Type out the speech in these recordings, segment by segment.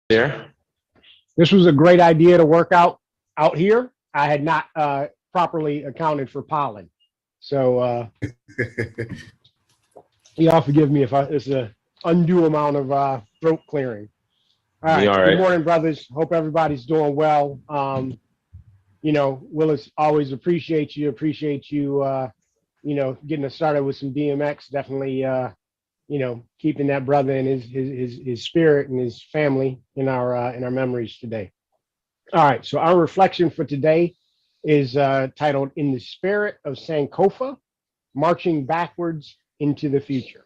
There. This was a great idea to work out here. I had not properly accounted for pollen. So y'all forgive me if it's an undue amount of throat clearing. All You right. all Good right? morning, brothers. Hope everybody's doing well. Willis, always appreciate you, getting us started with some DMX. Definitely, keeping that brother and his spirit and his family in our memories today. All right. So our reflection for today is titled "In the Spirit of Sankofa: Marching Backwards into the Future."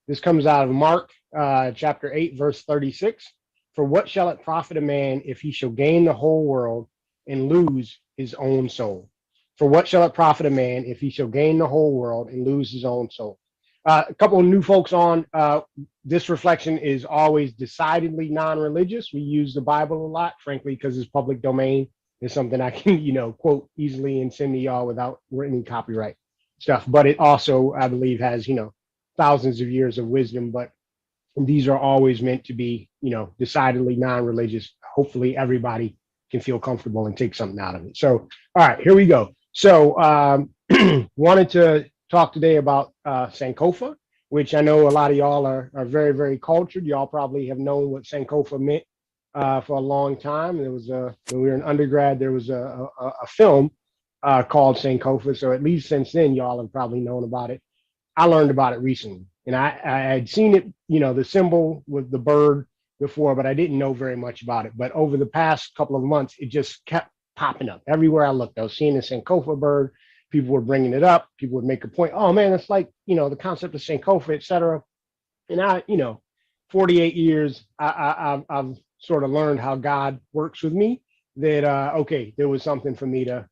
This comes out of Mark chapter 8, verse 36. For what shall it profit a man if he shall gain the whole world and lose his own soul? For what shall it profit a man if he shall gain the whole world and lose his own soul? A couple of new folks on. This reflection is always decidedly non-religious. We use the Bible a lot, frankly, because it's public domain. It's something I can, quote easily and send to y'all without any copyright stuff. But it also, I believe, has, thousands of years of wisdom. But these are always meant to be, decidedly non-religious. Hopefully everybody can feel comfortable and take something out of it. So, all right, here we go. So wanted to talk today about Sankofa, which I know a lot of y'all are very, very cultured. Y'all probably have known what Sankofa meant for a long time. There was when we were in undergrad, there was a film called Sankofa. So at least since then, y'all have probably known about it. I learned about it recently, and I had seen it, the symbol with the bird before, but I didn't know very much about it. But over the past couple of months, it just kept popping up everywhere I looked. I was seeing the Sankofa bird. People were bringing it up. People would make a point. Oh man, it's like the concept of Sankofa, etc. And 48 years, I've sort of learned how God works with me. That okay, there was something for me to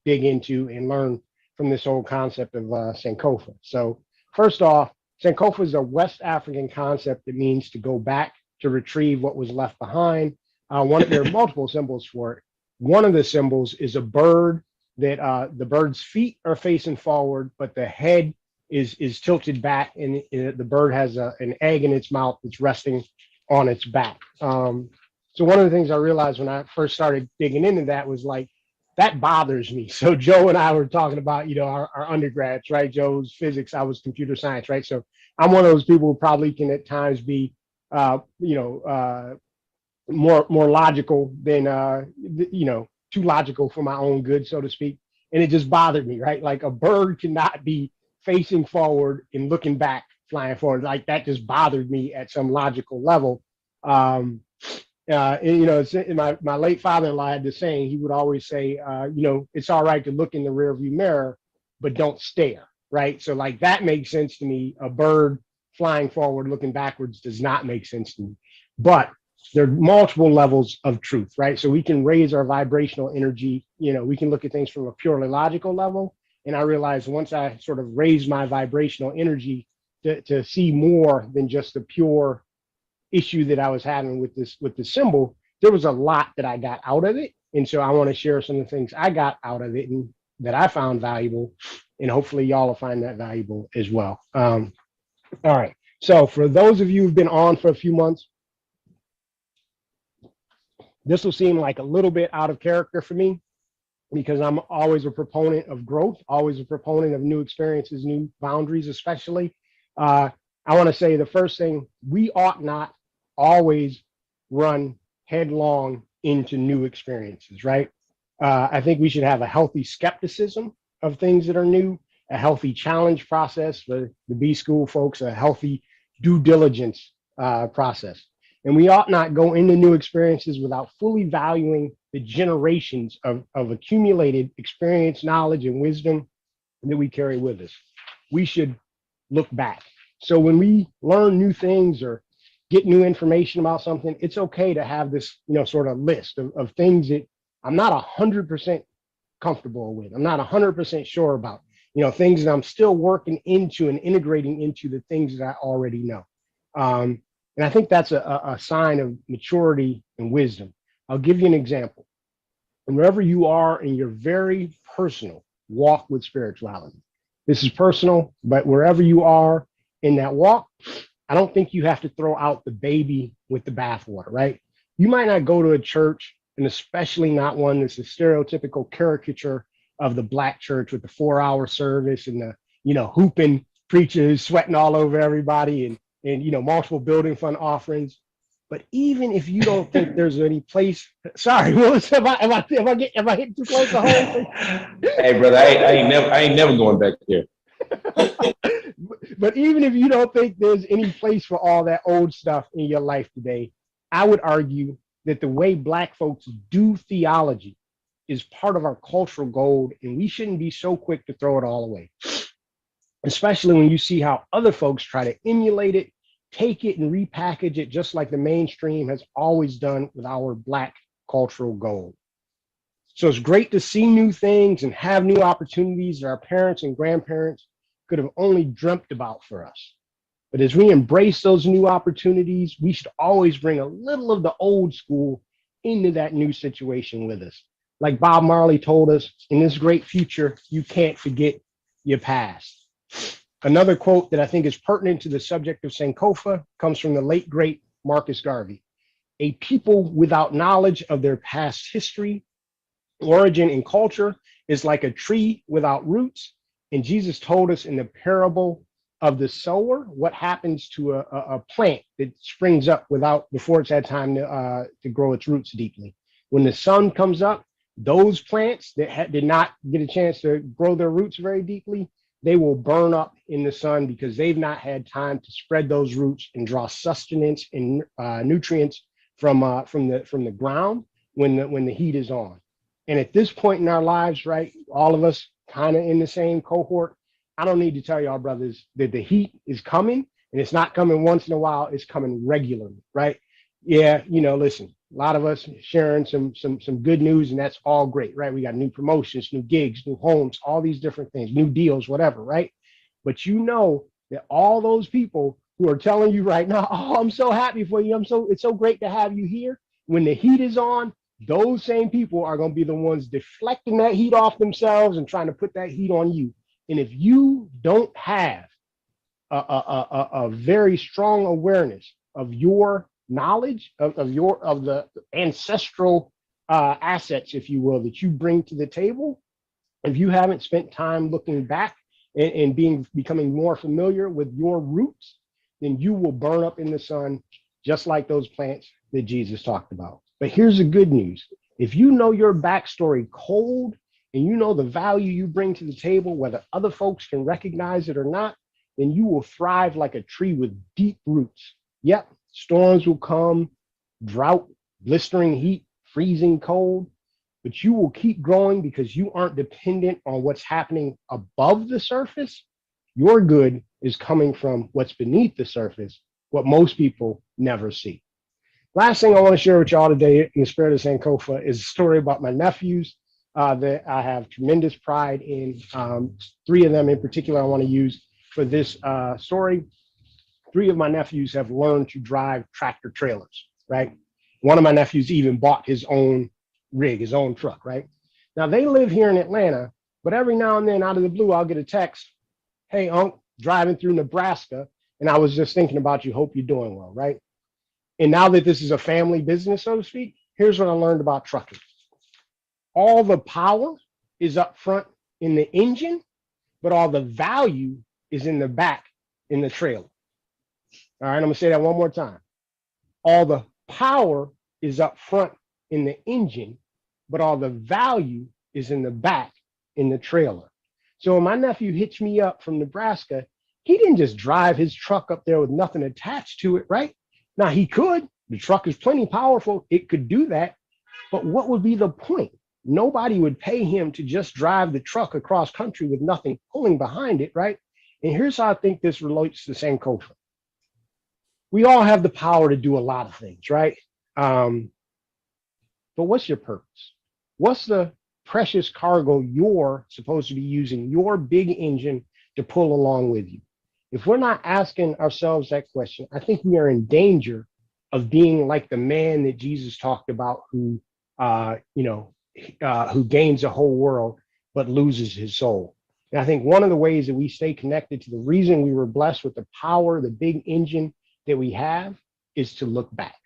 dig into and learn from this whole concept of Sankofa. So first off, Sankofa is a West African concept that means to go back, to retrieve what was left behind. There are multiple symbols for it. One of the symbols is a bird that the bird's feet are facing forward, but the head is tilted back, and the bird has an egg in its mouth that's resting on its back. So one of the things I realized when I first started digging into that was like, that bothers me. So Joe and I were talking about, our undergrads, right? Joe's physics, I was computer science, right? So I'm one of those people who probably can at times be, more logical than, too logical for my own good, so to speak. And it just bothered me, right? Like a bird cannot be facing forward and looking back, flying forward. Like that just bothered me at some logical level. It's, my late father-in-law had this saying. He would always say, it's all right to look in the rearview mirror, but don't stare, right? So like that makes sense to me. A bird flying forward, looking backwards does not make sense to me. But there are multiple levels of truth, right? So we can raise our vibrational energy. We can look at things from a purely logical level. And I realized once I sort of raised my vibrational energy to see more than just the pure issue that I was having with the symbol, there was a lot that I got out of it. And so I want to share some of the things I got out of it and that I found valuable. And hopefully y'all will find that valuable as well. All right. So for those of you who've been on for a few months, this will seem like a little bit out of character for me because I'm always a proponent of growth, always a proponent of new experiences, new boundaries, especially. I want to say the first thing, we ought not always run headlong into new experiences, right? I think we should have a healthy skepticism of things that are new, a healthy challenge process for the B school folks, a healthy due diligence process. And we ought not go into new experiences without fully valuing the generations of accumulated experience, knowledge, and wisdom that we carry with us. We should look back. So when we learn new things or get new information about something, it's okay to have this, sort of list of things that I'm not 100% comfortable with. I'm not 100% sure about, things that I'm still working into and integrating into the things that I already know. And I think that's a sign of maturity and wisdom. I'll give you an example. And wherever you are in your very personal walk with spirituality, this is personal, but wherever you are in that walk, I don't think you have to throw out the baby with the bathwater, right? You might not go to a church, and especially not one that's a stereotypical caricature of the black church with the 4 hour service and the, hooping preachers sweating all over everybody and, multiple building fund offerings. But even if you don't think there's any place, sorry, what was am I hitting too close to home? Hey, brother, I ain't never going back there. But even if you don't think there's any place for all that old stuff in your life today, I would argue that the way Black folks do theology is part of our cultural gold, and we shouldn't be so quick to throw it all away, especially when you see how other folks try to emulate it, take it, and repackage it just like the mainstream has always done with our Black cultural gold. So it's great to see new things and have new opportunities that our parents and grandparents could have only dreamt about for us. But as we embrace those new opportunities, we should always bring a little of the old school into that new situation with us. Like Bob Marley told us, in this great future, you can't forget your past. Another quote that I think is pertinent to the subject of Sankofa comes from the late, great Marcus Garvey. A people without knowledge of their past history, origin, and culture is like a tree without roots. And Jesus told us in the parable of the sower what happens to a plant that springs up before it's had time to grow its roots deeply. When the sun comes up, those plants that did not get a chance to grow their roots very deeply, they will burn up in the sun because they've not had time to spread those roots and draw sustenance and nutrients from the ground when the heat is on. And at this point in our lives, right, all of us kind of in the same cohort, I don't need to tell y'all, brothers, that the heat is coming, and it's not coming once in a while, it's coming regularly, right? Yeah, listen, a lot of us sharing some good news, and that's all great, right? We got new promotions, new gigs, new homes, all these different things, new deals, whatever, right? But that all those people who are telling you right now, oh, I'm so happy for you, it's so great to have you here. When the heat is on, those same people are going to be the ones deflecting that heat off themselves and trying to put that heat on you. And if you don't have a very strong awareness of your knowledge of the ancestral assets, if you will, that you bring to the table, if you haven't spent time looking back and becoming more familiar with your roots, then you will burn up in the sun just like those plants that Jesus talked about. But here's the good news. If you know your backstory cold and you know the value you bring to the table, whether other folks can recognize it or not, then you will thrive like a tree with deep roots. Yep, storms will come, drought, blistering heat, freezing cold, but you will keep growing because you aren't dependent on what's happening above the surface. Your good is coming from what's beneath the surface, what most people never see. Last thing I want to share with y'all today in the spirit of Sankofa is a story about my nephews that I have tremendous pride in. Three of them in particular I want to use for this story. Three of my nephews have learned to drive tractor trailers, right? One of my nephews even bought his own rig, his own truck, right? Now they live here in Atlanta, but every now and then out of the blue, I'll get a text, hey, Unc, driving through Nebraska, and I was just thinking about you, hope you're doing well, right? And now that this is a family business, so to speak, here's what I learned about trucking. All the power is up front in the engine, but all the value is in the back in the trailer. All right, I'm gonna say that one more time. All the power is up front in the engine, but all the value is in the back in the trailer. So when my nephew hitched me up from Nebraska, he didn't just drive his truck up there with nothing attached to it, right? Now he could, the truck is plenty powerful, it could do that, but what would be the point? Nobody would pay him to just drive the truck across country with nothing pulling behind it, right? And here's how I think this relates to Sankofa. We all have the power to do a lot of things, right? But what's your purpose? What's the precious cargo you're supposed to be using your big engine to pull along with you? If we're not asking ourselves that question, I think we are in danger of being like the man that Jesus talked about who gains the whole world but loses his soul. And I think one of the ways that we stay connected to the reason we were blessed with the power, the big engine that we have, is to look back.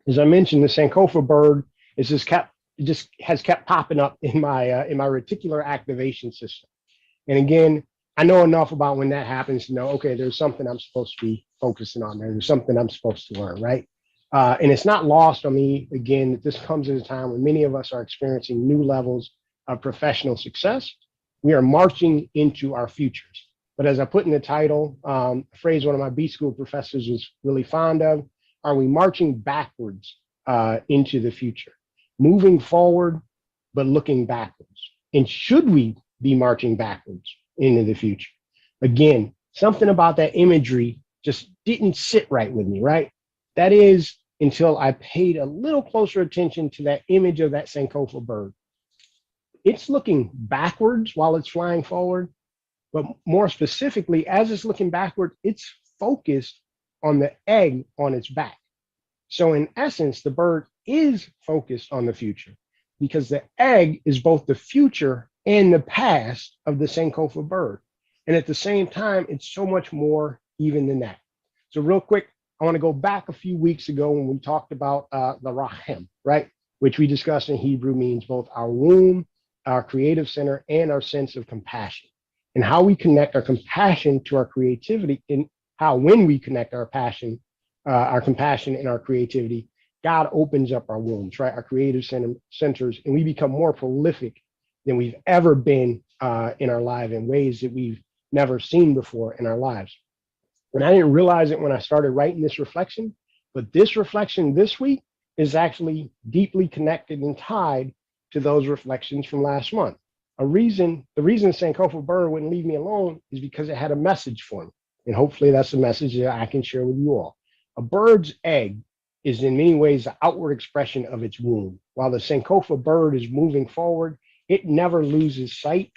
As I mentioned, the Sankofa bird is just has kept popping up in my reticular activation system. And again, I know enough about when that happens to know, okay, there's something I'm supposed to be focusing on there. There's something I'm supposed to learn, right? And it's not lost on me, again, that this comes at a time when many of us are experiencing new levels of professional success. We are marching into our futures. But as I put in the title, a phrase one of my B school professors was really fond of, are we marching backwards into the future? Moving forward, but looking backwards. And should we be marching backwards into the future? Again, something about that imagery just didn't sit right with me, right? That is until I paid a little closer attention to that image of that Sankofa bird. It's looking backwards while it's flying forward, but more specifically, as it's looking backward, it's focused on the egg on its back. So in essence, the bird is focused on the future because the egg is both the future and the past of the Sankofa bird. And at the same time, it's so much more even than that. So real quick, I want to go back a few weeks ago when we talked about the Rahim, right? Which we discussed in Hebrew means both our womb, our creative center, and our sense of compassion. And how we connect our compassion to our creativity, and how when we connect our passion, our compassion and our creativity, God opens up our wombs, right? Our creative centers, and we become more prolific than we've ever been in our life in ways that we've never seen before in our lives. And I didn't realize it when I started writing this reflection, but this reflection this week is actually deeply connected and tied to those reflections from last month. The reason Sankofa bird wouldn't leave me alone is because it had a message for me. And hopefully that's a message that I can share with you all. A bird's egg is in many ways the outward expression of its womb. While the Sankofa bird is moving forward, it never loses sight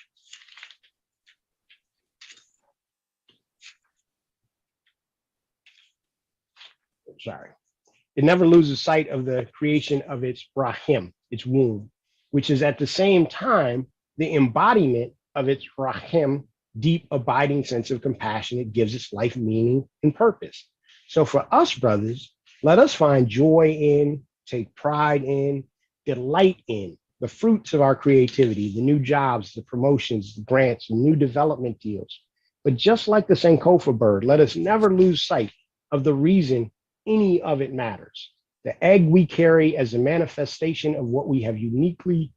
It never loses sight of the creation of its rahim, its womb, which is at the same time the embodiment of its rahim, deep, abiding sense of compassion. It gives its life meaning and purpose. So for us, brothers, let us find joy in, take pride in, delight in the fruits of our creativity, the new jobs, the promotions, the grants, the new development deals. But just like the Sankofa bird, let us never lose sight of the reason any of it matters. The egg we carry as a manifestation of what we have been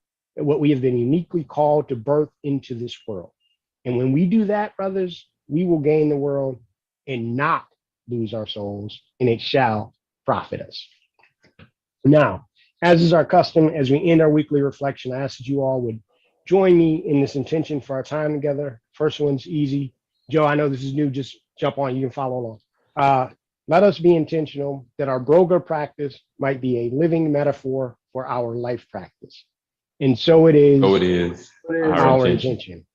uniquely called to birth into this world. And when we do that, brothers, we will gain the world and not lose our souls, and it shall profit us. Now, as is our custom, as we end our weekly reflection, I ask that you all would join me in this intention for our time together. First one's easy. Joe, I know this is new. Just jump on. You can follow along. Let us be intentional that our Broga practice might be a living metaphor for our life practice. And so it is, our intention.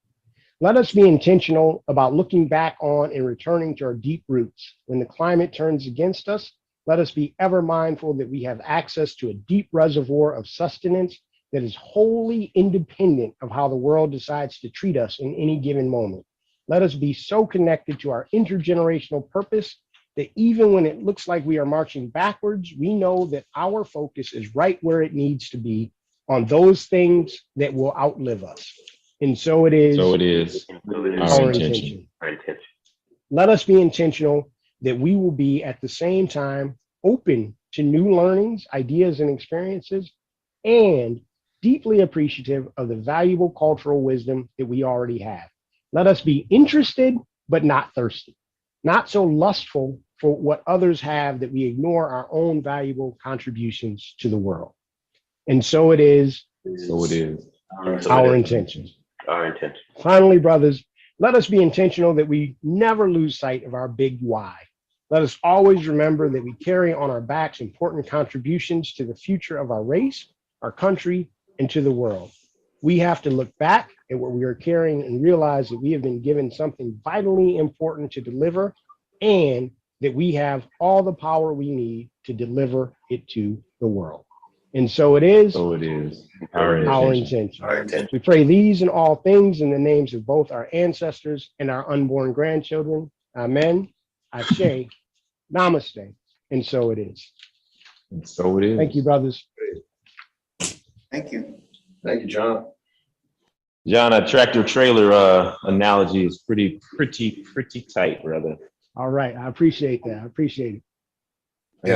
Let us be intentional about looking back on and returning to our deep roots. When the climate turns against us, let us be ever mindful that we have access to a deep reservoir of sustenance that is wholly independent of how the world decides to treat us in any given moment. Let us be so connected to our intergenerational purpose that even when it looks like we are marching backwards, we know that our focus is right where it needs to be on those things that will outlive us. And so it is, our intention. Let us be intentional that we will be at the same time open to new learnings, ideas, and experiences, and deeply appreciative of the valuable cultural wisdom that we already have. Let us be interested, but not thirsty, not so lustful for what others have that we ignore our own valuable contributions to the world. And so it is, our intention. Finally, brothers, let us be intentional that we never lose sight of our big why. Let us always remember that we carry on our backs important contributions to the future of our race, our country, and to the world. We have to look back at what we are carrying and realize that we have been given something vitally important to deliver, and that we have all the power we need to deliver it to the world. And so it is, our intention. We pray these and all things in the names of both our ancestors and our unborn grandchildren. Amen, Ashe, Namaste, and so it is. And so it is. Thank you, brothers. Thank you. Thank you, John. John, a tractor trailer analogy is pretty tight, brother. All right. I appreciate that. I appreciate it.